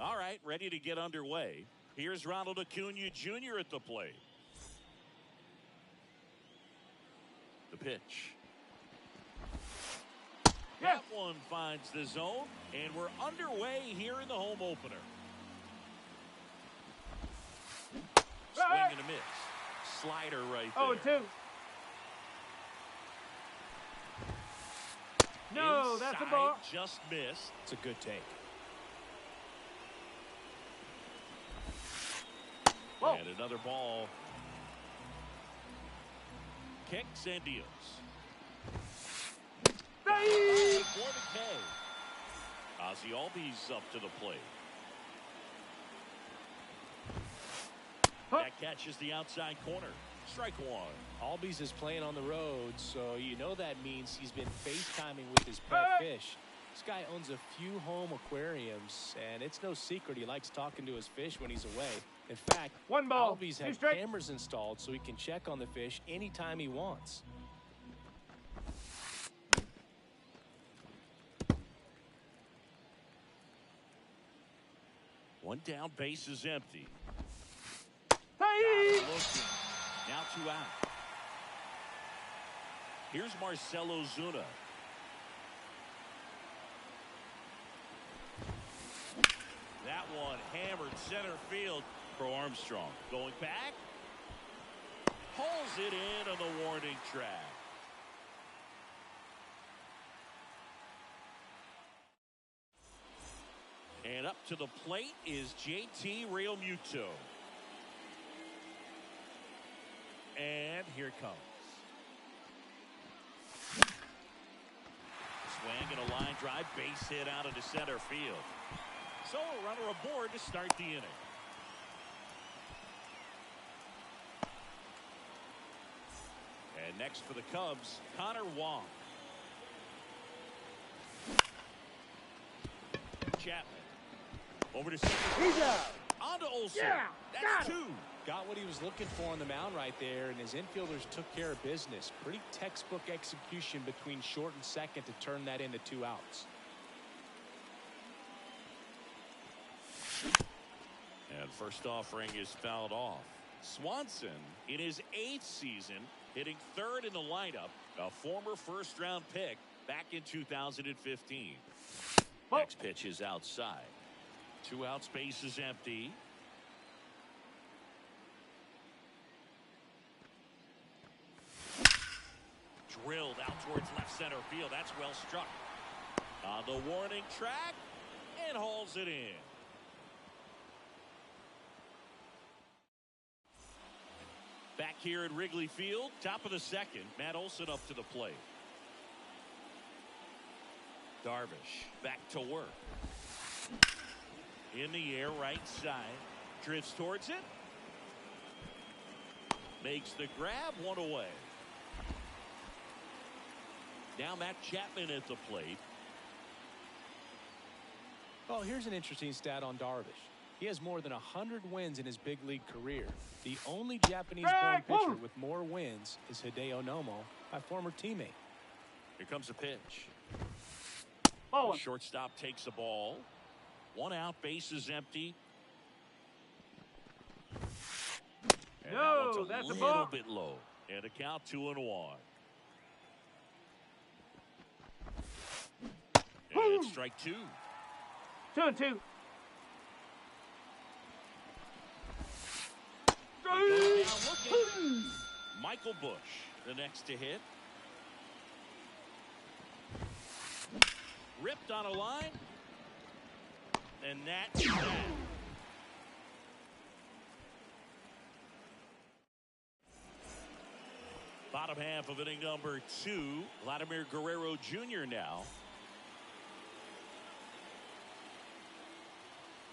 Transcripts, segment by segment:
All right, ready to get underway. Here's Ronald Acuna Jr. at the plate. The pitch. That one finds the zone, and we're underway here in the home opener. Swing and a miss. Slider right there. 0-2. No, inside, that's a ball. Just missed. It's a good take. Whoa. And another ball. Kicks and deals. Hey! For the K. Ozzie Albies up to the plate. Huh. That catches the outside corner. Strike one. Albies is playing on the road, so you know that means he's been FaceTiming with his pet fish. This guy owns a few home aquariums, and it's no secret he likes talking to his fish when he's away. In fact, One ball. Albies Two have strike. cameras installed so he can check on the fish anytime he wants. One down, base is empty. Hey! Looking. Now 2 out. Here's Marcelo Zuna. That one hammered center field for Armstrong. Going back. Pulls it in on the warning track. And up to the plate is JT Realmuto. And here it comes. Swing and a line drive, base hit out into center field. So a runner aboard to start the inning. And next for the Cubs, Connor Wong. Chapman. Over to second. He's out. On to Olsen. Yeah, That's got him. 2. Got what he was looking for on the mound right there, and his infielders took care of business. Pretty textbook execution between short and second to turn that into 2 outs. And first offering is fouled off. Swanson, in his 8th season, hitting 3rd in the lineup, a former first-round pick back in 2015. Next pitch is outside. 2 out, space is empty. Drilled out towards left center field. That's well struck. On the warning track and hauls it in. Back here at Wrigley Field, top of the second. Matt Olson up to the plate. Darvish back to work. In the air, right side. Drifts towards it. Makes the grab, one away. Now Matt Chapman at the plate. Well, here's an interesting stat on Darvish. He has more than 100 wins in his big league career. The only Japanese-born pitcher with more wins is Hideo Nomo, my former teammate. Here comes a pitch. Oh. Shortstop takes the ball. One out, bases empty. And No, that that's one's a a little ball. bit low. And a count 2-1. And strike two. 2-2. They go down looking. Michael Bush, the next to hit. Ripped on a line. And that's that. Bottom half of inning number 2. Vladimir Guerrero Jr. now.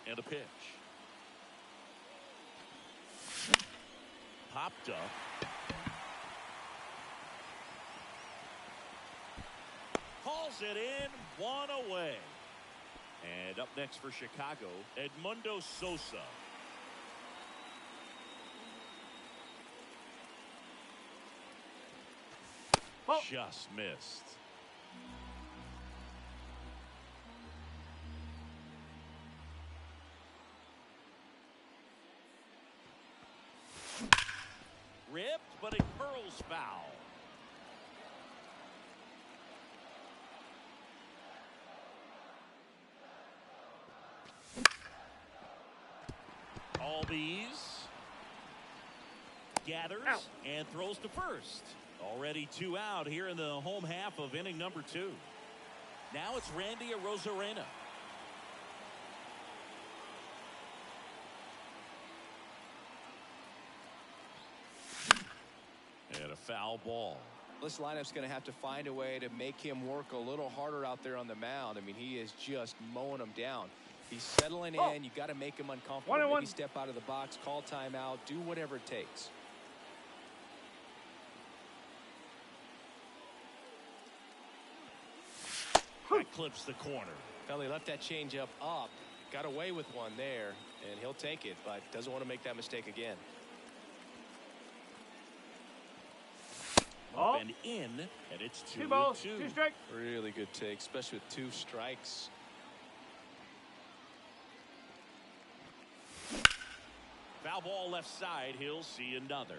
And a pitch. Popped up. Calls it in, one away. And up next for Chicago, Edmundo Sosa. Oh. Just missed. Ripped, but it curls foul. Albies gathers and throws to first. Already 2 out here in the home half of inning number 2. Now it's Randy Arozarena. And a foul ball. This lineup's going to have to find a way to make him work a little harder out there on the mound. I mean, he is just mowing them down. He's settling in. You got to make him uncomfortable. Maybe step out of the box, call timeout, do whatever it takes. That clips the corner. Well, he left that changeup up, got away with one there, and he'll take it, but doesn't want to make that mistake again. Up and in, and it's 2-2. 2 balls, 2 strikes. Really good take, especially with 2 strikes. Foul ball left side. He'll see another.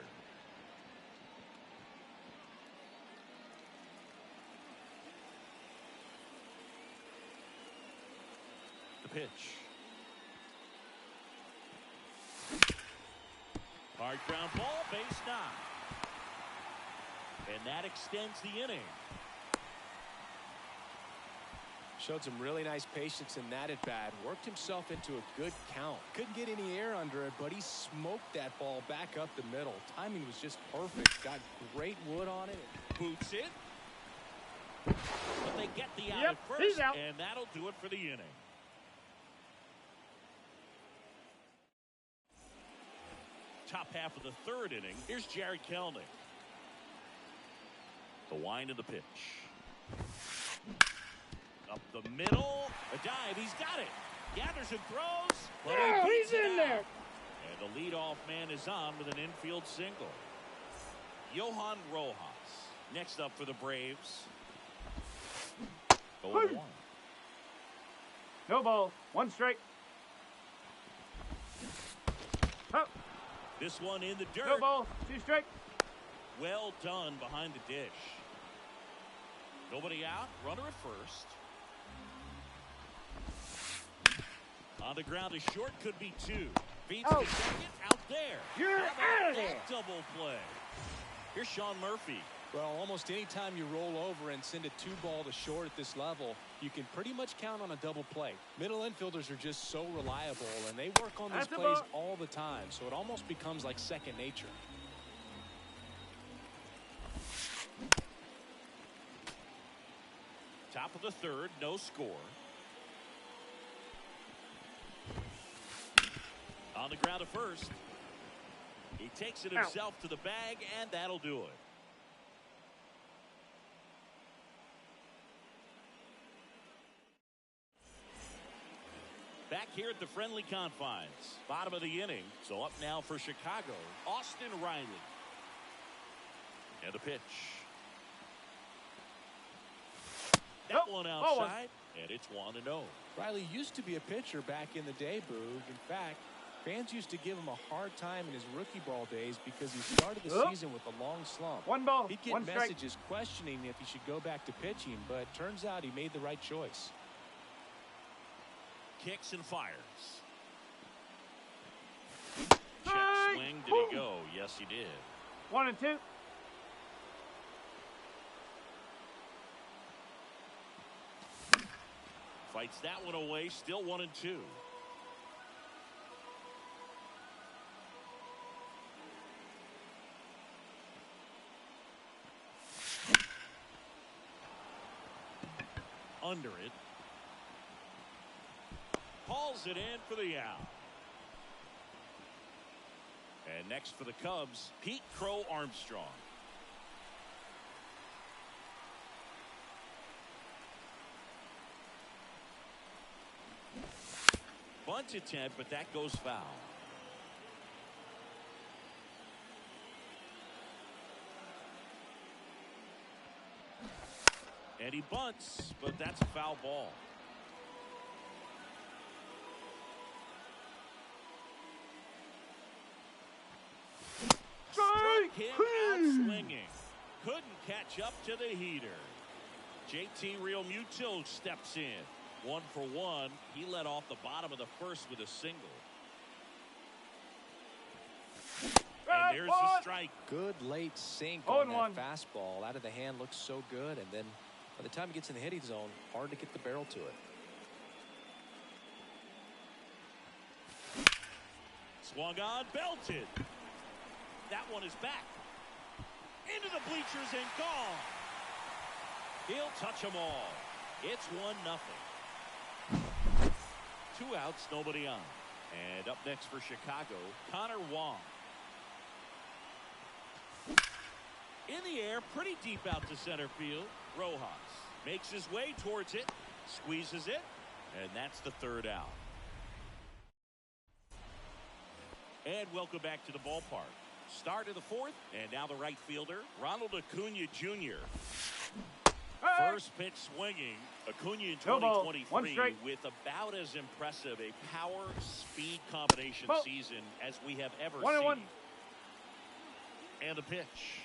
The pitch. Hard ground ball, base knock. And that extends the inning. Showed some really nice patience in that at bat. Worked himself into a good count. Couldn't get any air under it, but he smoked that ball back up the middle. Timing was just perfect. Got great wood on it. Boots it. But they get the out at first, he's out. and that'll do it for the inning. Top half of the 3rd inning. Here's Jared Kelnick. The wind of the pitch. Up the middle. A dive. He's got it. Gathers and throws. But He's in there. And the leadoff man is on with an infield single. Johan Rojas. Next up for the Braves. 0-1. No ball. 1 strike. Oh. This one in the dirt. No ball. 2 strike. Well done behind the dish. Nobody out. Runner at first. On the ground is short. Could be 2. Beats the second. Out there. You're out of there. Double play. Here's Sean Murphy. Well, almost any time you roll over and send a 2-ball to short at this level, you can pretty much count on a double play. Middle infielders are just so reliable, and they work on these plays all the time, so it almost becomes like second nature. Top of the third, no score. On the ground at first. He takes it himself to the bag, and that'll do it. Back here at the friendly confines. Bottom of the inning. So up now for Chicago, Austin Riley. And a pitch. That one outside, and it's 1-0. Riley used to be a pitcher back in the day, Boog. In fact, fans used to give him a hard time in his rookie ball days because he started the season with a long slump. One ball, He'd get messages questioning if he should go back to pitching, but turns out he made the right choice. Kicks and fires. Check swing. Did he go? Yes, he did. 1-2. Fights that one away. Still 1-2. Under it. Hauls it in for the out. And next for the Cubs, Pete Crow Armstrong. Bunt attempt, but that goes foul. And he bunts, but that's a foul ball. Struck him out swinging. Couldn't catch up to the heater. JT Realmuto steps in. 1 for 1. He led off the bottom of the first with a single. And there's a strike. Good late sink on that fastball. Out of the hand, looks so good. And then by the time he gets in the hitting zone, hard to get the barrel to it. Swung on, belted. That one is back. Into the bleachers and gone. He'll touch them all. It's 1-0. 2 outs, nobody on. And up next for Chicago, Connor Wong. In the air, pretty deep out to center field. Rojas makes his way towards it, squeezes it, and that's the 3rd out. And welcome back to the ballpark. Start of the 4th, and now the right fielder, Ronald Acuna Jr. First pitch swinging. Acuna in 2023 with about as impressive a power-speed combination season as we have ever seen. And the pitch.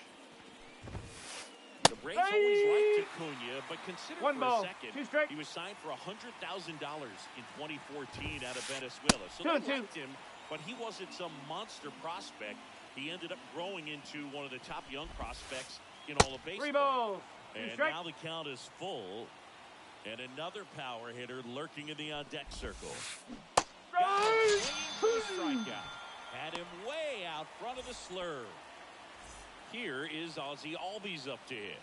The Braves always liked Acuna, but consider for a second, he was signed for $100,000 in 2014 out of Venezuela. So they liked him, but he wasn't some monster prospect. He ended up growing into one of the top young prospects in all of baseball. And now the count is full. And another power hitter lurking in the on-deck circle. Strikeout. Had him way out front of the slurve. Here is Ozzie Albies up to hit.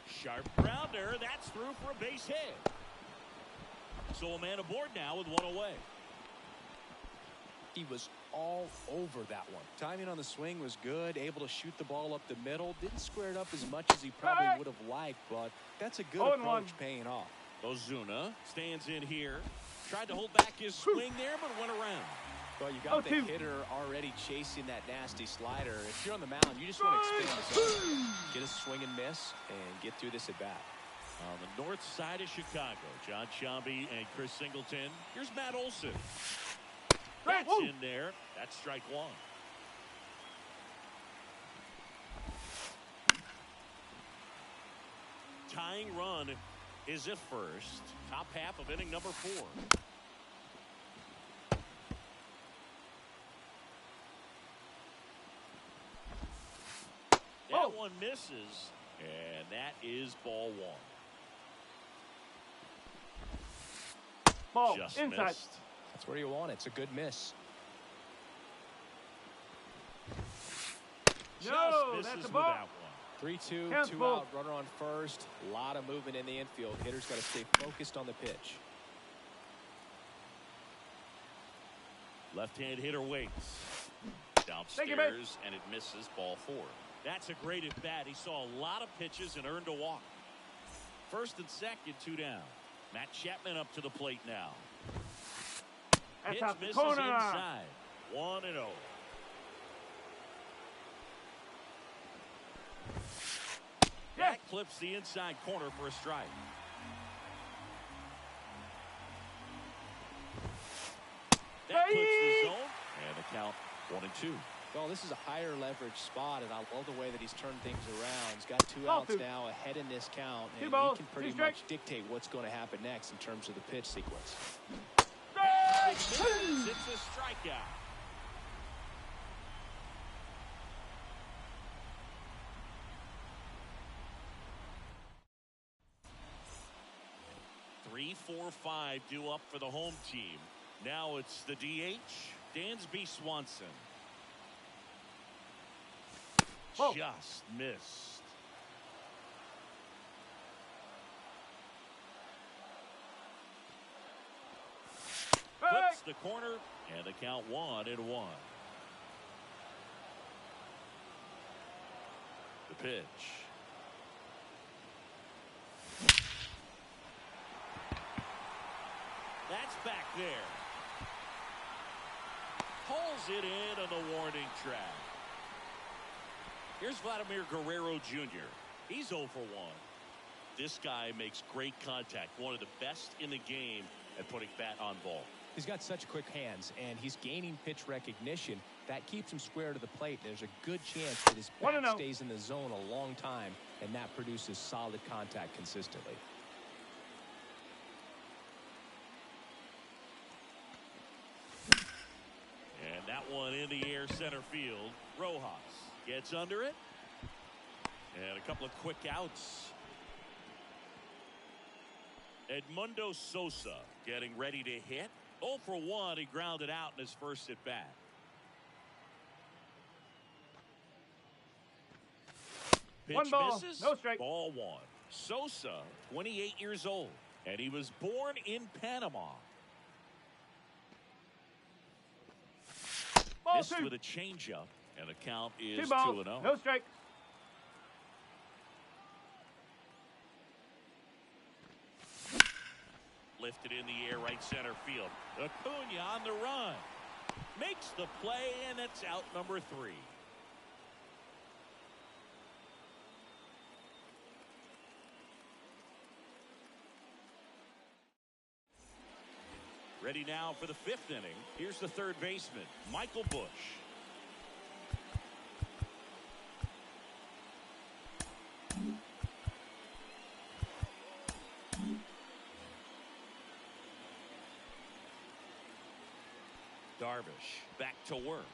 Sharp grounder. That's through for a base hit. So a man aboard now with 1 away. He was all over that one. Timing on the swing was good, able to shoot the ball up the middle. Didn't square it up as much as he probably would have liked, but that's a good approach paying off. Ozuna stands in here. Tried to hold back his swing there, but went around. Well, you got the hitter already chasing that nasty slider. If you're on the mound, you just want to expand the zone. Get a swing and miss and get through this at bat. On the north side of Chicago, John Sciambi and Chris Singleton. Here's Matt Olson. That's in there. That's strike 1. Tying run is at first. Top half of inning number 4. That one misses, and that is ball 1. Ball just inside. Missed. That's where you want it. It's a good miss. Just misses with that one. 3-2, Hands 2 full. out, runner on first. A lot of movement in the infield. Hitter's got to stay focused on the pitch. Left-hand hitter waits. Thank you, Downstairs, and it misses, ball 4. That's a great at bat. He saw a lot of pitches and earned a walk. First and second, 2 down. Matt Chapman up to the plate now. That's Pitch out the misses corner. inside. 1-0. That clips the inside corner for a strike. That clips the zone, and the count 1-2. Well, this is a higher leverage spot, and I love the way that he's turned things around. He's got 2 outs now ahead in this count, and he can pretty much dictate what's going to happen next in terms of the pitch sequence. It's a strikeout. Three, 4, 5 due up for the home team. Now it's the DH, Dansby Swanson. Whoa. Just missed. Flips the corner, and the count 1-1. The pitch. That's back there. Pulls it in on the warning track. Here's Vladimir Guerrero Jr. He's 0 for 1. This guy makes great contact. One of the best in the game at putting bat on ball. He's got such quick hands, and he's gaining pitch recognition. That keeps him square to the plate. There's a good chance that his bat stays in the zone a long time, and that produces solid contact consistently. And that one in the air center field. Rojas gets under it. And a couple of quick outs. Edmundo Sosa getting ready to hit. 0 for 1. He grounded out in his first at bat. Pitch 1 ball, misses. no strike. Ball 1. Sosa, 28 years old, and he was born in Panama. Ball Missed 2. with a changeup, and the count is 2-0. 2-0. No strike. Lifted in the air, right center field. Acuna on the run. Makes the play, and it's out number 3. Ready now for the 5th inning. Here's the third baseman, Michael Bush. Darvish back to work.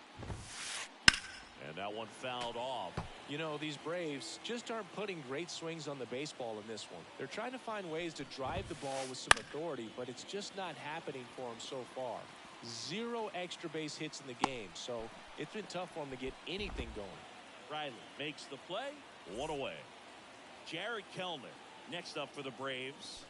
And that one fouled off. You know, these Braves just aren't putting great swings on the baseball in this one. They're trying to find ways to drive the ball with some authority, but it's just not happening for them so far. 0 extra base hits in the game, so it's been tough for them to get anything going. Riley makes the play. 1 away. Jared Kellner next up for the Braves.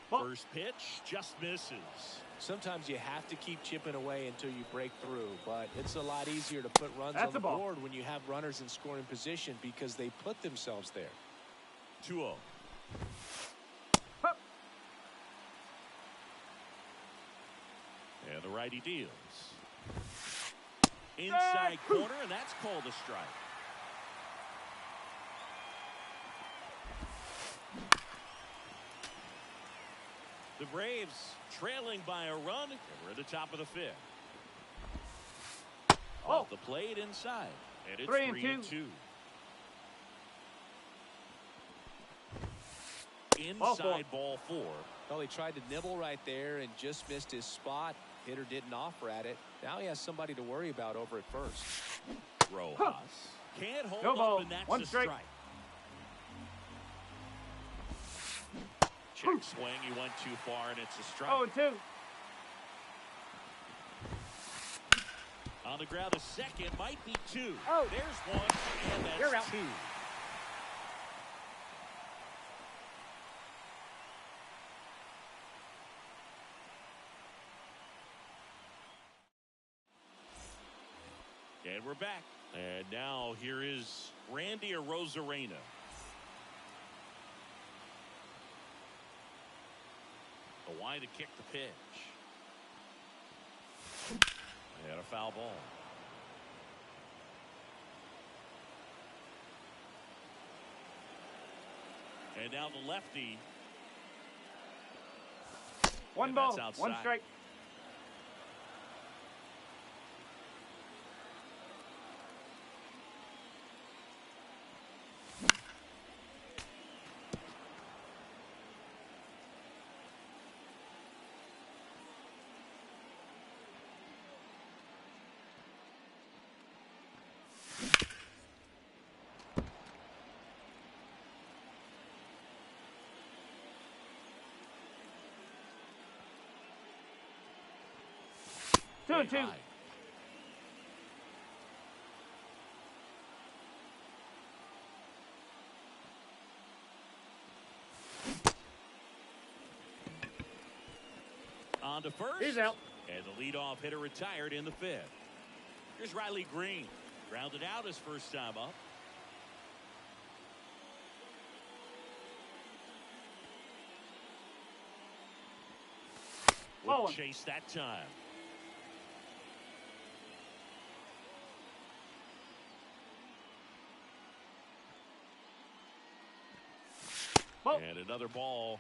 First pitch just misses. Sometimes you have to keep chipping away until you break through, but it's a lot easier to put runs on the board when you have runners in scoring position because they put themselves there. 2-0. And the righty deals. Inside corner, and that's called a strike. The Braves trailing by a run, and we're at the top of the 5th. Off the plate inside, and it's 3-2. Inside ball 4. Well, he tried to nibble right there and just missed his spot. Hitter didn't offer at it. Now he has somebody to worry about over at first. Rojas can't hold up, and that's a strike. Check swing, he went too far, and it's a strike. 0-2. On the ground, a second, might be two. Oh. There's one, and You're that's out. two. And we're back. And now here is Randy Arozarena. The wide to kick the pitch. And a foul ball. And now the lefty. One And ball, that's outside. one strike. Two and two. High. On to first. He's out. And the leadoff hitter retired in the fifth. Here's Riley Green. Grounded out his first time up. Wouldn't Ball. chase that time. Ball. And another ball.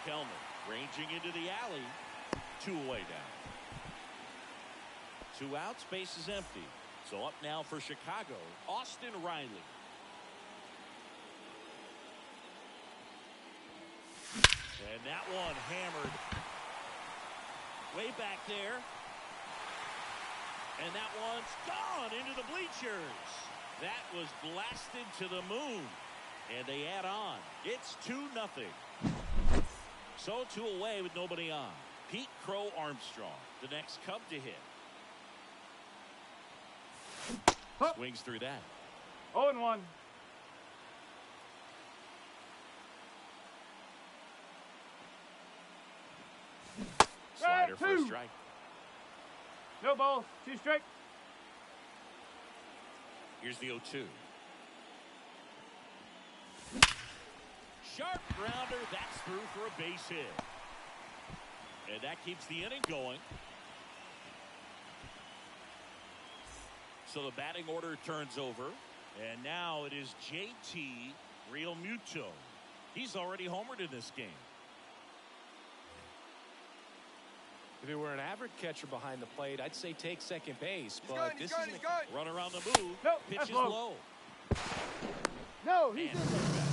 Kelman ranging into the alley. Two away now. Two outs, base is empty. So up now for Chicago, Austin Riley. And that one hammered way back there. And that one's gone into the bleachers. That was blasted to the moon. And they add on. It's 2-0. So two away with nobody on. Pete Crow Armstrong, the next Cub to hit. Huh. Swings through that. 0-1. Slider for a two. strike. No balls. Two strike. Here's the 0-2. Sharp grounder. That's through for a base hit. And that keeps the inning going. So the batting order turns over. And now it is JT Realmuto. He's already homered in this game. If it were an average catcher behind the plate, I'd say take second base. He's But good, this he's is good, he's good. Runner on the move. Nope, Pitch that's is low. low. No, he's And in there.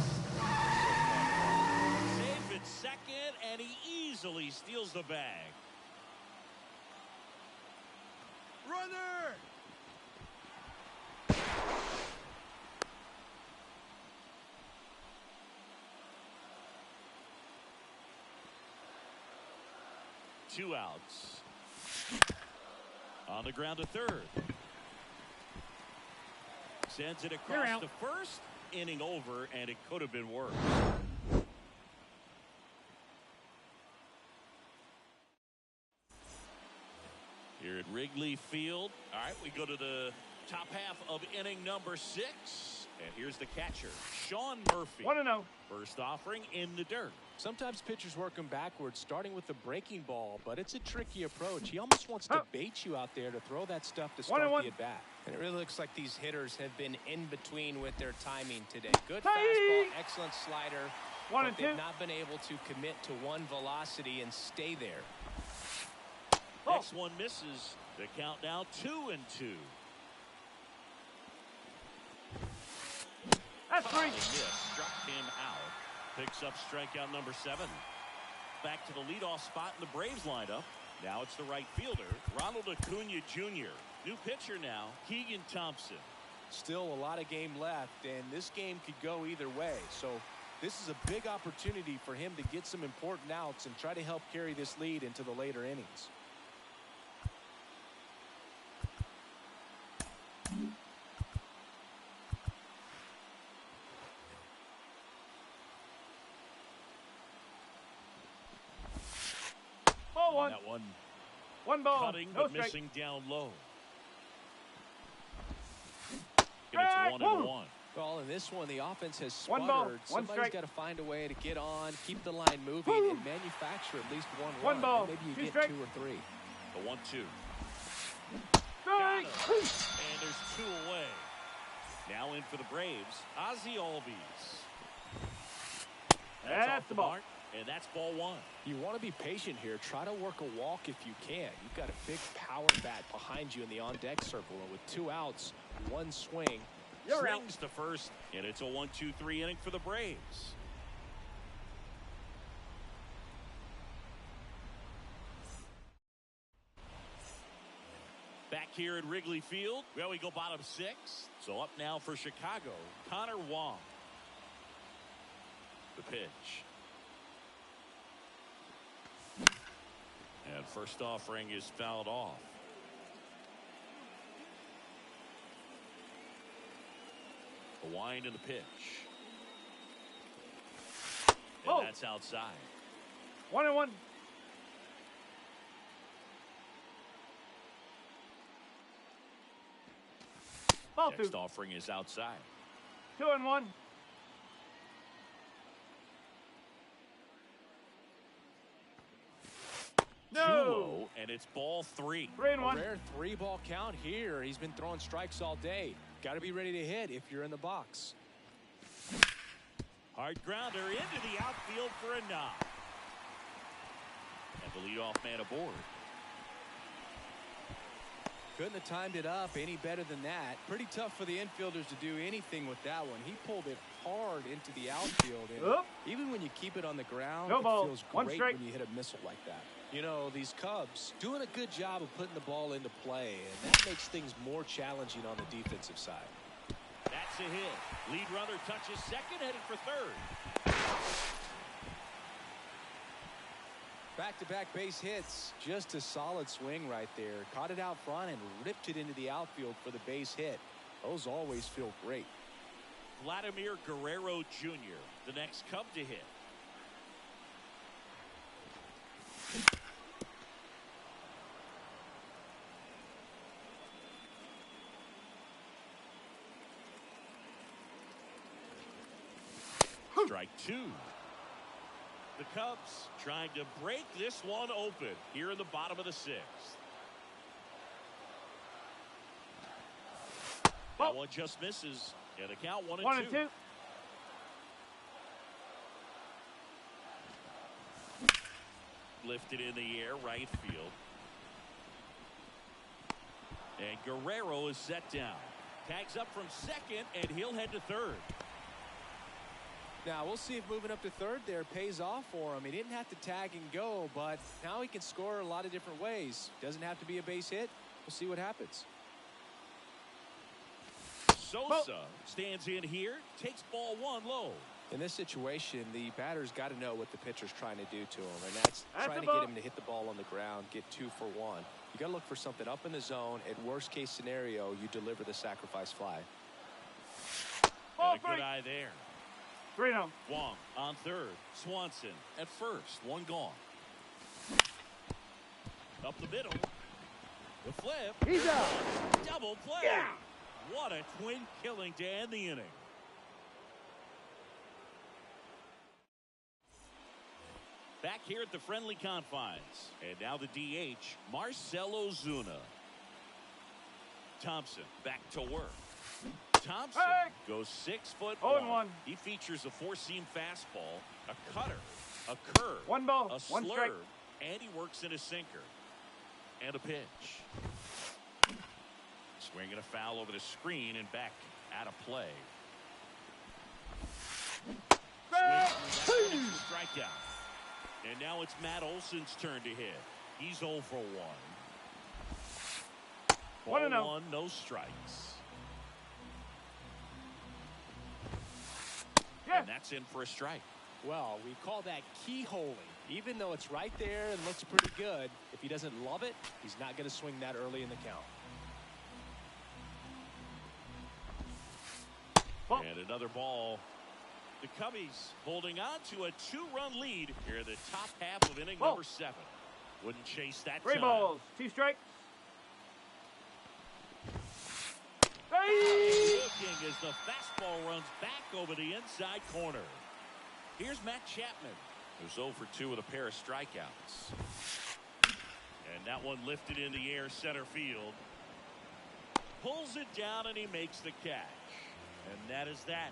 safe at second, and he easily steals the bag. Runner! Two outs. On the ground to third. Sends it You're across out. to first. Inning over, and it could have been worse. Here at Wrigley Field. All right, we go to the top half of inning number 6. And here's the catcher, Sean Murphy. 1-0. First offering in the dirt. Sometimes pitchers work him backwards, starting with the breaking ball, but it's a tricky approach. He almost wants to bait you out there to throw that stuff to start 1-1. the at-bat. And it really looks like these hitters have been in between with their timing today. Good Hey! fastball, excellent slider. 1 but and they've 2. not been able to commit to one velocity and stay there. Oh. Next one misses. The count now 2-2. That's 3. The miss struck him out. Picks up strikeout number 7. Back to the leadoff spot in the Braves lineup. Now it's the right fielder, Ronald Acuna Jr. New pitcher now, Keegan Thompson. Still a lot of game left, and this game could go either way. So this is a big opportunity for him to get some important outs and try to help carry this lead into the later innings. Ball one. That one One ball. cutting No but strike. missing down low. And it's Strike. 1-1. Well, in this one, the offense has One sputtered. ball, one Somebody's strike. got to find a way to get on, keep the line moving, and manufacture at least one One run. ball, And maybe you two get strike. 2 or 3. The 1-2. Strike. And there's 2 away. Now in for the Braves, Ozzie Albies. That's off the ball. mark, and that's ball 1. You want to be patient here. Try to work a walk if you can. You've got a big power bat behind you in the on-deck circle. And with 2 outs, 1 swing. You're out. Swings to first, and it's a 1-2-3 inning for the Braves. Back here at Wrigley Field, well, we go bottom 6. So up now for Chicago, Connor Wong. The pitch. And first offering is fouled off. The wind and the pitch. And that's outside. 1-1. Ball 2. Next offering is outside. 2-1. Too No. low, and it's ball 3. 3-1. Rare 3-ball count here. He's been throwing strikes all day. Got to be ready to hit if you're in the box. Hard grounder into the outfield for a knock. And the leadoff man aboard. Couldn't have timed it up any better than that. Pretty tough for the infielders to do anything with that one. He pulled it hard into the outfield. And Oop. even when you keep it on the ground, No it ball. feels One great strike. when you hit a missile like that. You know, these Cubs doing a good job of putting the ball into play, and that makes things more challenging on the defensive side. That's a hit. Lead runner touches second, headed for third. Back-to-back base hits. Just a solid swing right there. Caught it out front and ripped it into the outfield for the base hit. Those always feel great. Vladimir Guerrero Jr., the next Cub to hit. Strike 2. The Cubs trying to break this one open here in the bottom of the 6th. That one just misses. And a count 1-2. 1-2. Lifted in the air, right field. And Guerrero is set down. Tags up from second, and he'll head to third. Now, we'll see if moving up to third there pays off for him. He didn't have to tag and go, but now he can score a lot of different ways. Doesn't have to be a base hit. We'll see what happens. Sosa stands in here, takes ball 1 low. In this situation, the batter's got to know what the pitcher's trying to do to him, and that's trying to get him to hit the ball on the ground, get 2 for 1. You got to look for something up in the zone. At worst case scenario, you deliver the sacrifice fly. And a good eye there. 3-0. Wong on third. Swanson at first. 1 gone. Up the middle. The flip. He's out. Double play. Yeah. What a twin killing to end the inning. Back here at the friendly confines. And now the DH, Marcell Ozuna. Thompson back to work. Thompson goes 6'1". 0-1. He features a 4-seam fastball, a cutter, a curve, 1 ball, a 1 strike. slurve, and he works in a sinker. And a pitch. Swinging a foul over the screen and back out of play. Strikeout. And now it's Matt Olson's turn to hit. He's 0 for 1. 1-0. Ball 1, no strikes. Yeah. And that's in for a strike. Well, we call that keyholing. Even though it's right there and looks pretty good, if he doesn't love it, he's not going to swing that early in the count. Ball. And another ball. The Cubbies holding on to a 2-run lead here in the top half of inning Ball. number 7. Wouldn't chase that 3 time. balls. 2 strikes. Looking as the fastball runs back over the inside corner. Here's Matt Chapman, who's 0 for 2 with a pair of strikeouts. And that one lifted in the air center field. Pulls it down and he makes the catch. And that is that.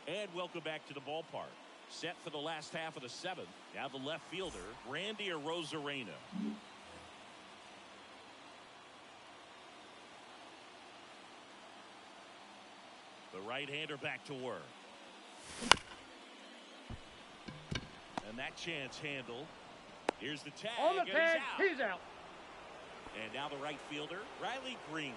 And welcome back to the ballpark. Set for the last half of the 7th. Now the left fielder, Randy Arozarena. The right-hander back to work. And that chance handled. Here's the tag. On the and tag. He's out. He's out. And now the right fielder, Riley Green.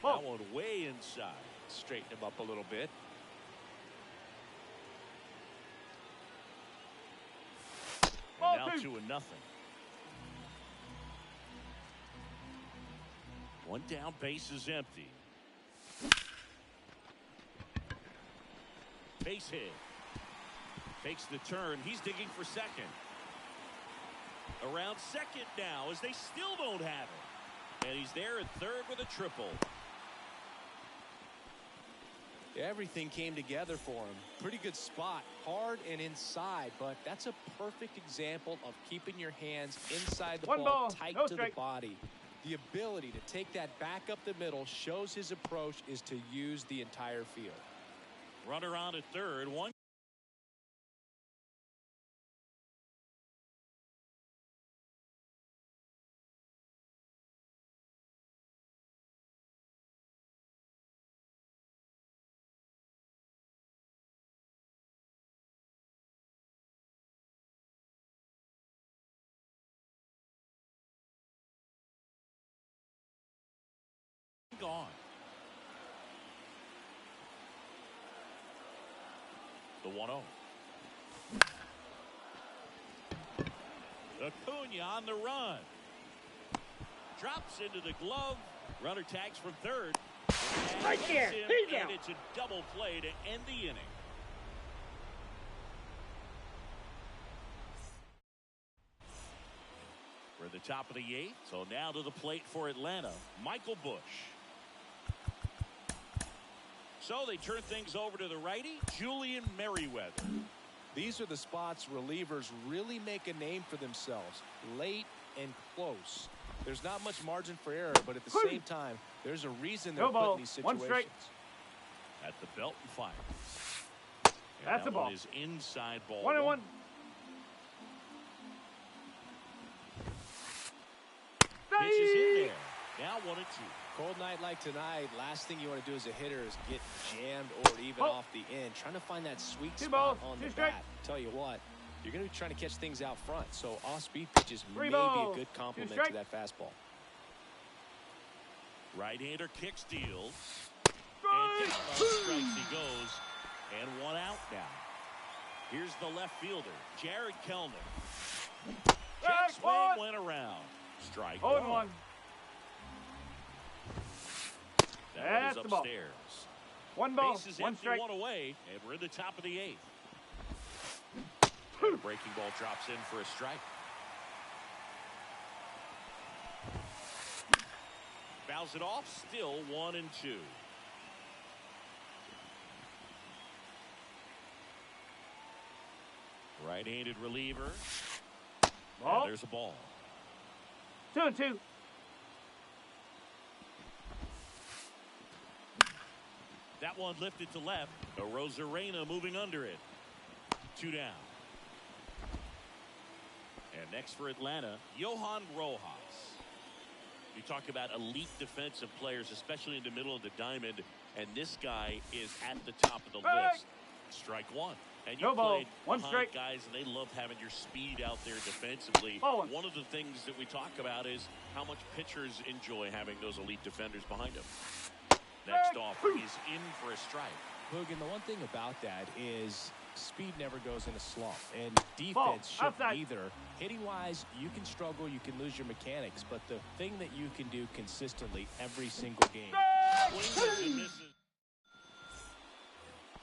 Ball. That one way inside. Straighten him up a little bit. Ball And now 2. 2-0. One down, base is empty. Base hit. Takes the turn. He's digging for second. Around second now as they still don't have it. And he's there at third with a triple. Everything came together for him. Pretty good spot, hard and inside, but that's a perfect example of keeping your hands inside the One ball, ball, tight no to strike. the body. The ability to take that back up the middle shows his approach is to use the entire field. Runner on at third. One. Gone. The 1-0. Acuna on the run. Drops into the glove. Runner tags from third. And Right there. him, He's and out. it's a double play to end the inning. We're at the top of the 8th. So now to the plate for Atlanta, Michael Busch. So they turn things over to the righty, Julian Merriweather. These are the spots relievers really make a name for themselves, late and close. There's not much margin for error, but at the same time, there's a reason they're No put ball. in these One situations. strike. At the belt and fires. And That's that a ball. one is inside ball 1-1. Pitch is in there. Now 1-2. Cold night like tonight, last thing you want to do as a hitter is get jammed or even Ball. off the end. Trying to find that sweet 2 spot balls, on 2 the strikes. bat. Tell you what, you're going to be trying to catch things out front. So off-speed pitches 3 may be balls, a good 2 complement to strikes. that fastball. Right-hander kicks, deals. And down on strikes he goes. And 1 out now. Here's the left fielder, Jared Kellner. Check swing ball. went around. Strike 0-1. one. That one That's is the ball. upstairs. 1 ball. Bases 1 empty, strike. 1 away, and we're in the top of the 8th. And the breaking ball drops in for a strike. Fouls it off, still 1-2. Right-handed reliever. Ball. And there's a ball. 2-2. That one lifted to left. Arozarena moving under it. 2 down. And next for Atlanta, Johan Rojas. You talk about elite defensive players, especially in the middle of the diamond, and this guy is at the top of the list. Strike 1. And you No ball. played One behind strike. guys, and they love having your speed out there defensively. Ball one. One of the things that we talk about is how much pitchers enjoy having those elite defenders behind them. Next offering is in for a strike. Boogan, the one thing about that is speed never goes in a slump, and Ball. defense shouldn't Outside. either. Hitting-wise, you can struggle, you can lose your mechanics, but the thing that you can do consistently every single game. Swings and misses.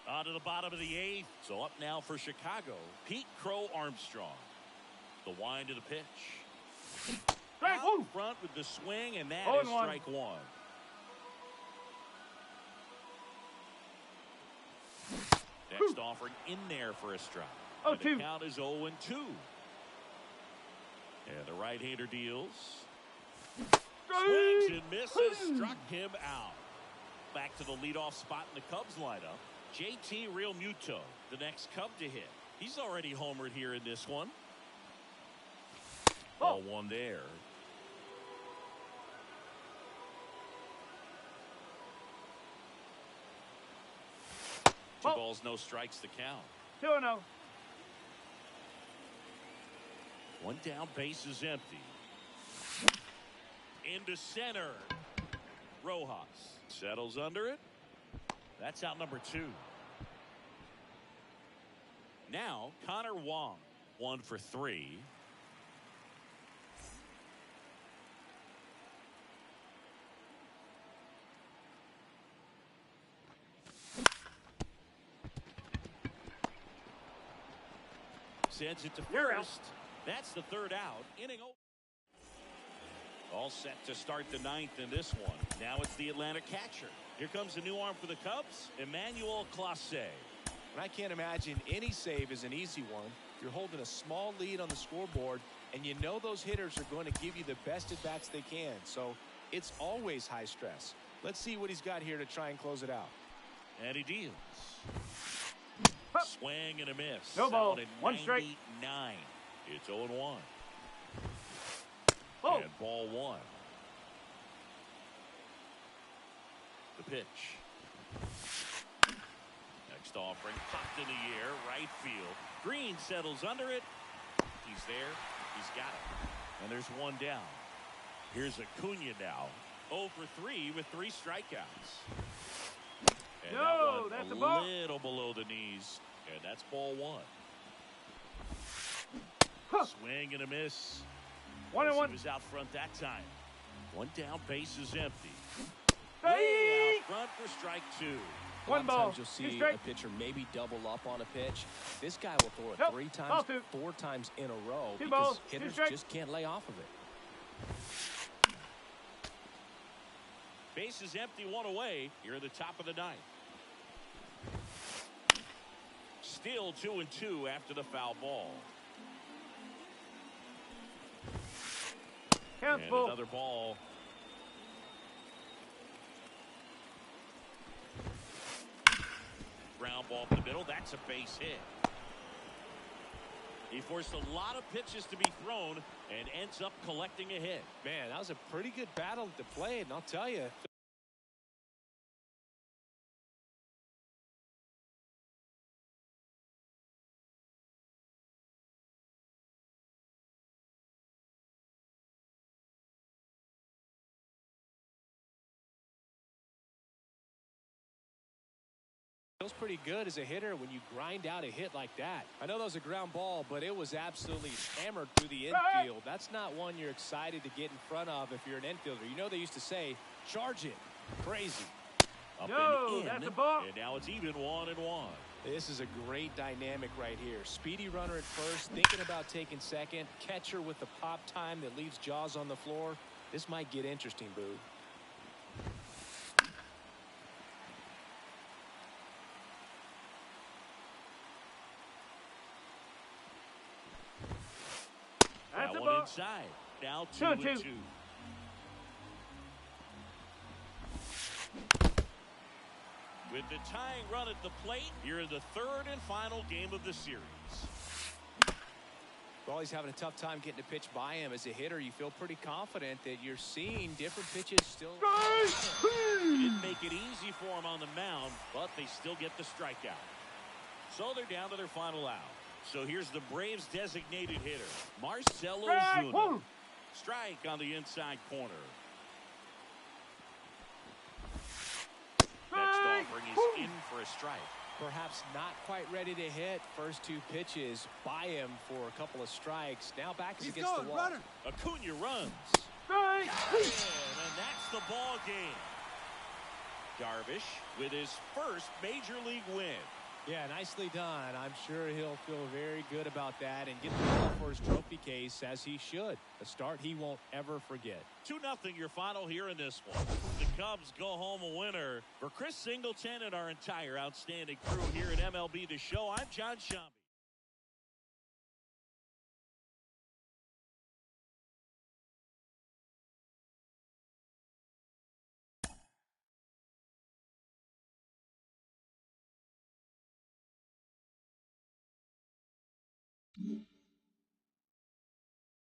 On to the bottom of the eighth. So up now for Chicago, Pete Crow Armstrong. The wind of the pitch. Strike. Out front with the swing, and that is 0-1. strike one. Next offering in there for a strike. And 0-2. the count is 0-2. And the right-hander deals. Swings and misses. Struck him out. Back to the leadoff spot in the Cubs lineup. JT Realmuto, the next Cub to hit. He's already homered here in this one. Ball one there. Two balls, no strikes to count. 2-0. One down, base is empty. Into center. Rojas settles under it. That's out number 2. Now, Connor Wong, 1 for 3. Sends it to You're out. first. That's the third out. Inning over. All set to start the ninth in this one. Now it's the Atlanta catcher. Here comes a new arm for the Cubs, Emmanuel Clase. And I can't imagine any save is an easy one. You're holding a small lead on the scoreboard, and you know those hitters are going to give you the best at-bats they can. So it's always high stress. Let's see what he's got here to try and close it out. And he deals. Swing and a miss. No ball. Out at 1 strike. 99. It's 0-1. Oh. And ball 1. The pitch. Next offering popped in the air, right field. Green settles under it. He's there. He's got it. And there's one down. Here's Acuna now. 0 for 3 with 3 strikeouts. And No, that one that's a a ball. little below the knees. And that's ball 1. Swing and a miss. 1-1. He was out front that time. One down, base is empty. Hey! Way out front for strike 2. A lot One of ball. times you'll 2 see a strike. pitcher maybe double up on a pitch. This guy will throw it Nope. 3 Ball times, 2. 4 times in a row 2 because balls. 2 hitters strikes. just can't lay off of it. Base is empty, 1 away. Here at the top of the ninth. Still 2-2 after the foul ball. Count's And full. another ball. Ground ball up the middle. That's a base hit. He forced a lot of pitches to be thrown and ends up collecting a hit. Man, that was a pretty good battle to play, and I'll tell you. Feels pretty good as a hitter when you grind out a hit like that. I know that was a ground ball, but it was absolutely hammered through the infield. That's not one you're excited to get in front of if you're an infielder. You know they used to say, charge it. Crazy. Up No, and in, that's a ball. and now it's even 1-1. This is a great dynamic right here. Speedy runner at first, thinking about taking second. Catcher with the pop time that leaves Jaws on the floor. This might get interesting, Boo. That's That a one ball. inside. Now 2-2. 2-2. With the tying run at the plate, here in the third and final game of the series. Well, he's having a tough time getting a pitch by him. As a hitter, you feel pretty confident that you're seeing different pitches still. Didn't make it easy for him on the mound, but they still get the strikeout. So they're down to their final out. So here's the Braves designated hitter, Marcelo Strike. Zuna. Woo. Strike on the inside corner. Next Strike. offering is Woo. in for a strike. Perhaps not quite ready to hit. First 2 pitches by him for a couple of strikes. Now backs He's against going, the wall. runner. Acuna runs. Strike. And that's the ball game. Darvish with his first major league win. Yeah, nicely done. I'm sure he'll feel very good about that and get the ball for his trophy case, as he should. A start he won't ever forget. 2-0 your final here in this one. The Cubs go home a winner. For Chris Singleton and our entire outstanding crew here at MLB The Show, I'm John Shambi.